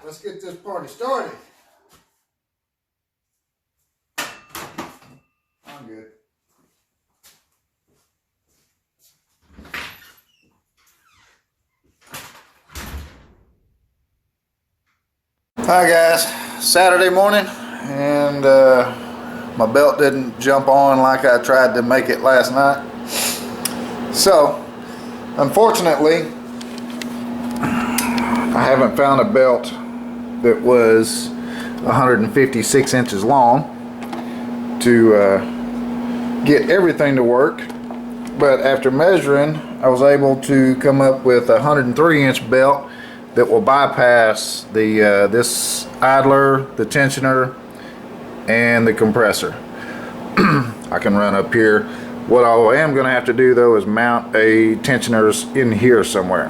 let's get this party started. I'm good. Hi guys, Saturday morning, and my belt didn't jump on like I tried to make it last night. So, unfortunately, I haven't found a belt that was 156 inches long to get everything to work. But after measuring, I was able to come up with a 103-inch belt that will bypass the this idler, the tensioner, and the compressor. I can run up here. What I am going to have to do though is mount a tensioner in here somewhere.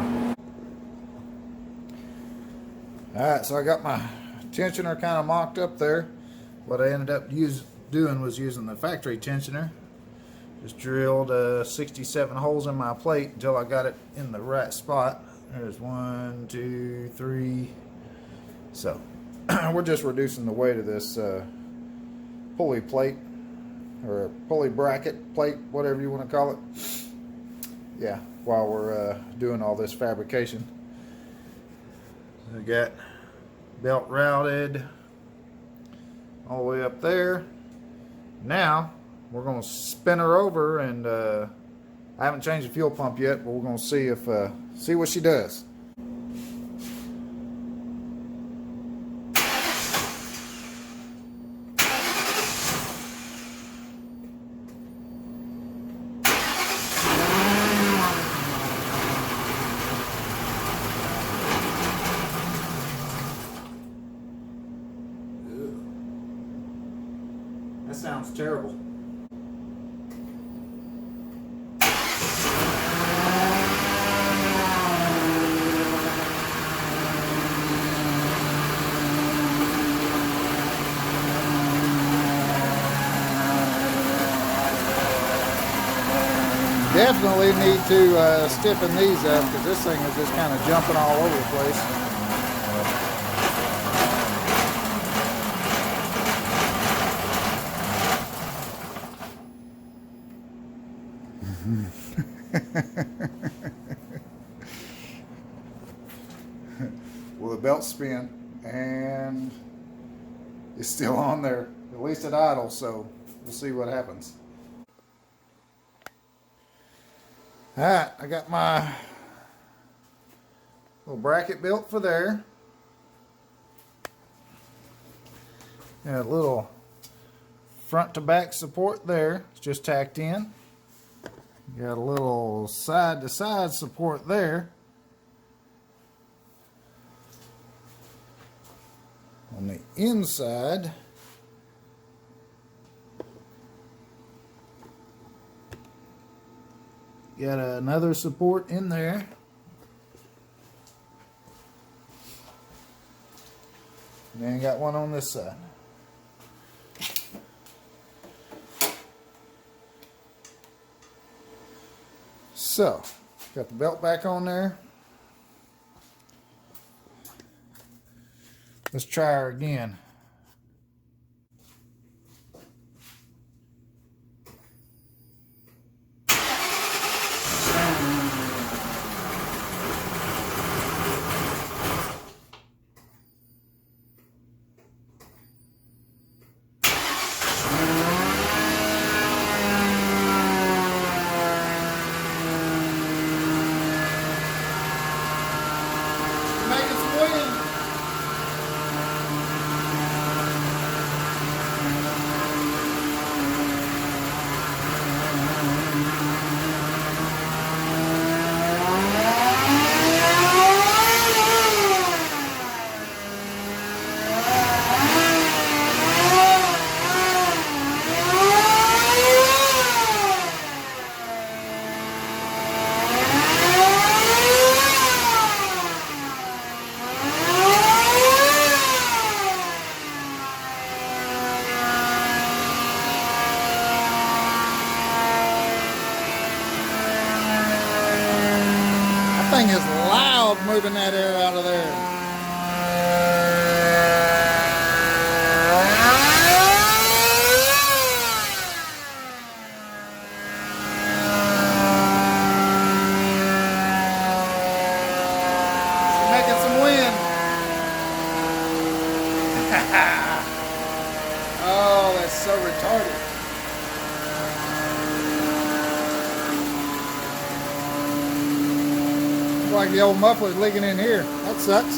Alright, so I got my tensioner kind of mocked up there. What I ended up doing was using the factory tensioner. Just drilled 67 holes in my plate until I got it in the right spot. There's 1, 2, 3. So we're just reducing the weight of this pulley plate, or pulley bracket plate, whatever you want to call it. Yeah, while we're doing all this fabrication. I got belt routed all the way up there. Now we're going to spin her over, and I haven't changed the fuel pump yet, but we're going to see if see what she does. That sounds terrible. Definitely need to stiffen these up, because this thing is just kind of jumping all over the place. Well, the belt spin, and it's still on there, at least at idle, so we'll see what happens. Alright, I got my little bracket built for there. Got a little front to back support there, it's just tacked in. Got a little side to side support there. On the inside, got another support in there. And then got one on this side. So, got the belt back on there. Let's try her again. thing is loud moving that air out of there. like the old muffler's leaking in here. That sucks.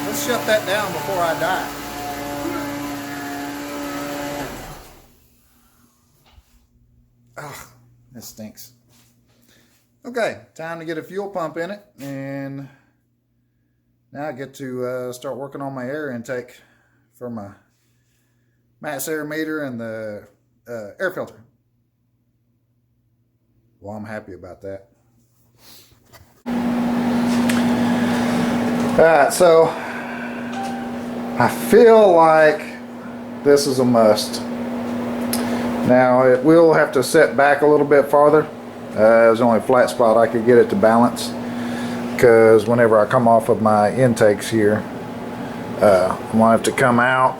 Let's shut that down before I die. Ugh, this stinks. Okay, time to get a fuel pump in it, and now I get to start working on my air intake for my mass air meter and the air filter. Well, I'm happy about that. Alright, so I feel like this is a must. Now it will have to set back a little bit farther. There's only a flat spot I could get it to balance, because whenever I come off of my intakes here, I'm gonna have to come out.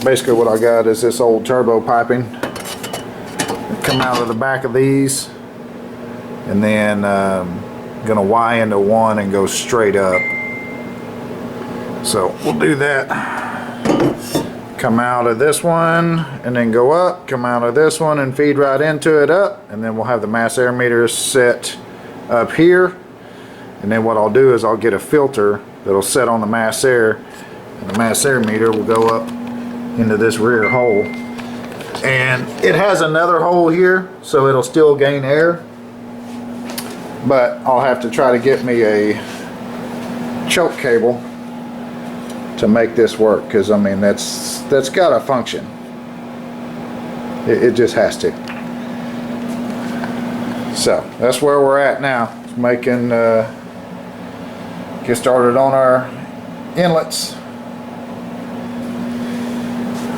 Basically what I got is this old turbo piping. Come out of the back of these, and then gonna Y into one and go straight up. So we'll do that. Come out of this one and then go up, come out of this one and feed right into it up, and then we'll have the mass air meter set up here. And then what I'll do is I'll get a filter that'll set on the mass air, and the mass air meter will go up into this rear hole. And it has another hole here, so it'll still gain air, but I'll have to try to get me a choke cable to make this work, because I mean that's got to function. It just has to. So that's where we're at now. It's making get started on our inlets.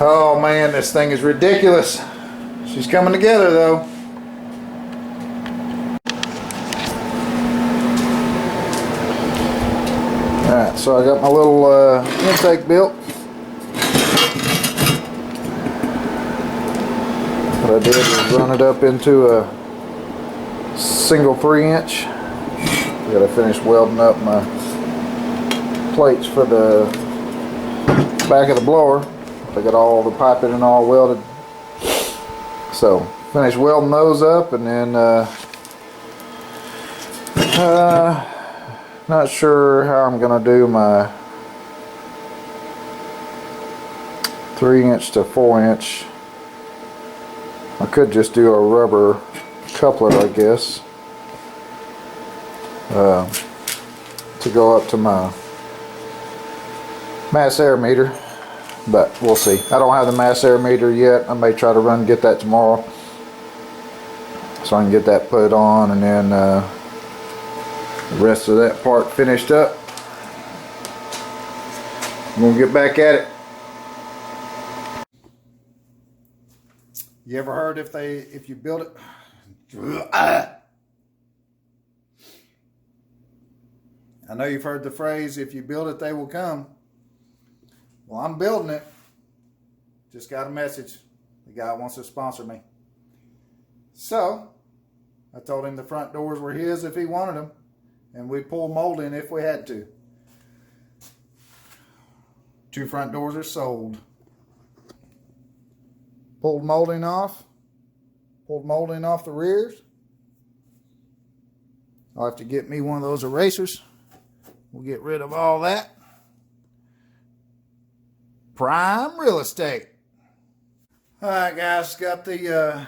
Oh man, this thing is ridiculous. She's coming together though. Alright, so I got my little intake built. What I did was run it up into a single 3-inch. I gotta finish welding up my plates for the back of the blower. I got all the piping and all welded. So finish welding those up, and then not sure how I'm gonna do my 3-inch to 4-inch. I could just do a rubber coupler, I guess, to go up to my mass air meter, but we'll see. I don't have the mass air meter yet. I may try to run and get that tomorrow, so I can get that put on, and then the rest of that part finished up. I'm gonna get back at it. You ever heard if you build it? I know you've heard the phrase, if you build it, they will come. Well, I'm building it. Just got a message. The guy wants to sponsor me. So I told him the front doors were his if he wanted them, and we'd pull molding if we had to. 2 front doors are sold. Pulled molding off. Pulled molding off the rears. I'll have to get me one of those erasers. We'll get rid of all that. Prime real estate. Alright guys, got the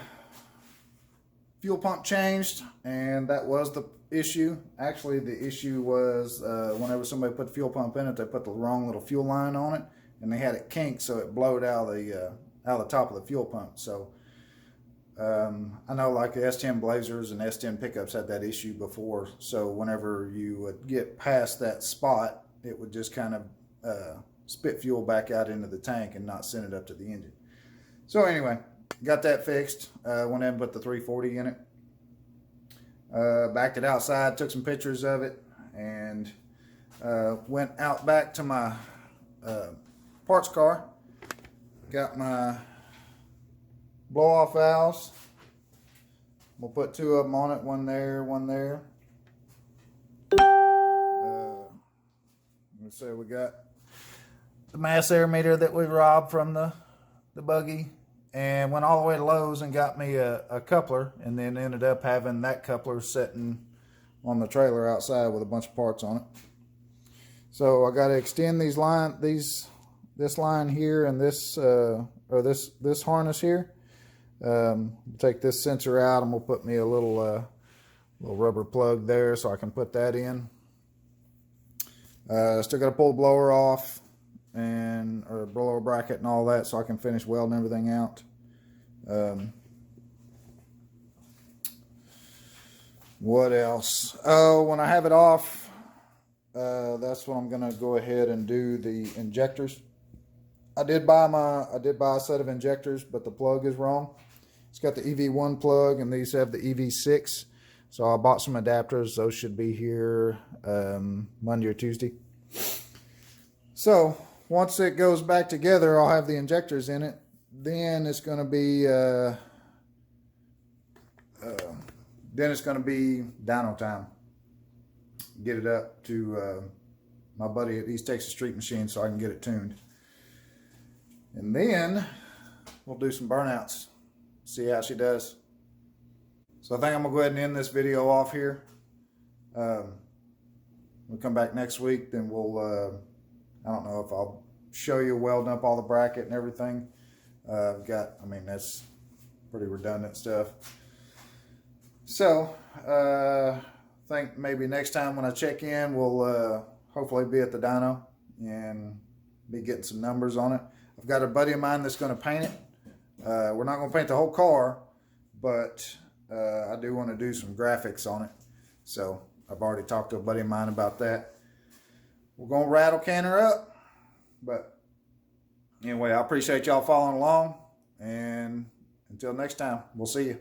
fuel pump changed, and that was the issue. Actually, the issue was whenever somebody put the fuel pump in it, they put the wrong little fuel line on it, and they had it kinked, so it blowed out of the top of the fuel pump. So I know like the S10 Blazers and S10 pickups had that issue before, so whenever you would get past that spot, it would just kind of spit fuel back out into the tank and not send it up to the engine. So anyway, got that fixed. Went in and put the 340 in it. Backed it outside, took some pictures of it, and went out back to my parts car. Got my blow-off valves. We'll put 2 of them on it, one there, one there. So we got the mass air meter that we robbed from the buggy, and went all the way to Lowe's and got me a coupler, and then ended up having that coupler sitting on the trailer outside with a bunch of parts on it. So I got to extend this line here and this harness here. Take this sensor out, and we'll put me a little rubber plug there so I can put that in. Still got to pull the blower off or blower bracket and all that so I can finish welding everything out. What else? Oh, when I have it off, that's when I'm gonna go ahead and do the injectors. I did buy a set of injectors, but the plug is wrong. It's got the EV1 plug, and these have the EV6. So I bought some adapters. Those should be here Monday or Tuesday. So once it goes back together, I'll have the injectors in it. Then it's going to be dyno time. Get it up to my buddy at East Texas Street Machine so I can get it tuned. And then we'll do some burnouts. See how she does. So I think I'm going to go ahead and end this video off here. We'll come back next week. Then we'll, I don't know if I'll show you welding up all the bracket and everything. That's pretty redundant stuff. So, I think maybe next time when I check in, we'll hopefully be at the dyno and be getting some numbers on it. I've got a buddy of mine that's going to paint it. We're not going to paint the whole car, but I do want to do some graphics on it. So I've already talked to a buddy of mine about that. We're going to rattle can her up. But anyway, I appreciate y'all following along. And until next time, we'll see you.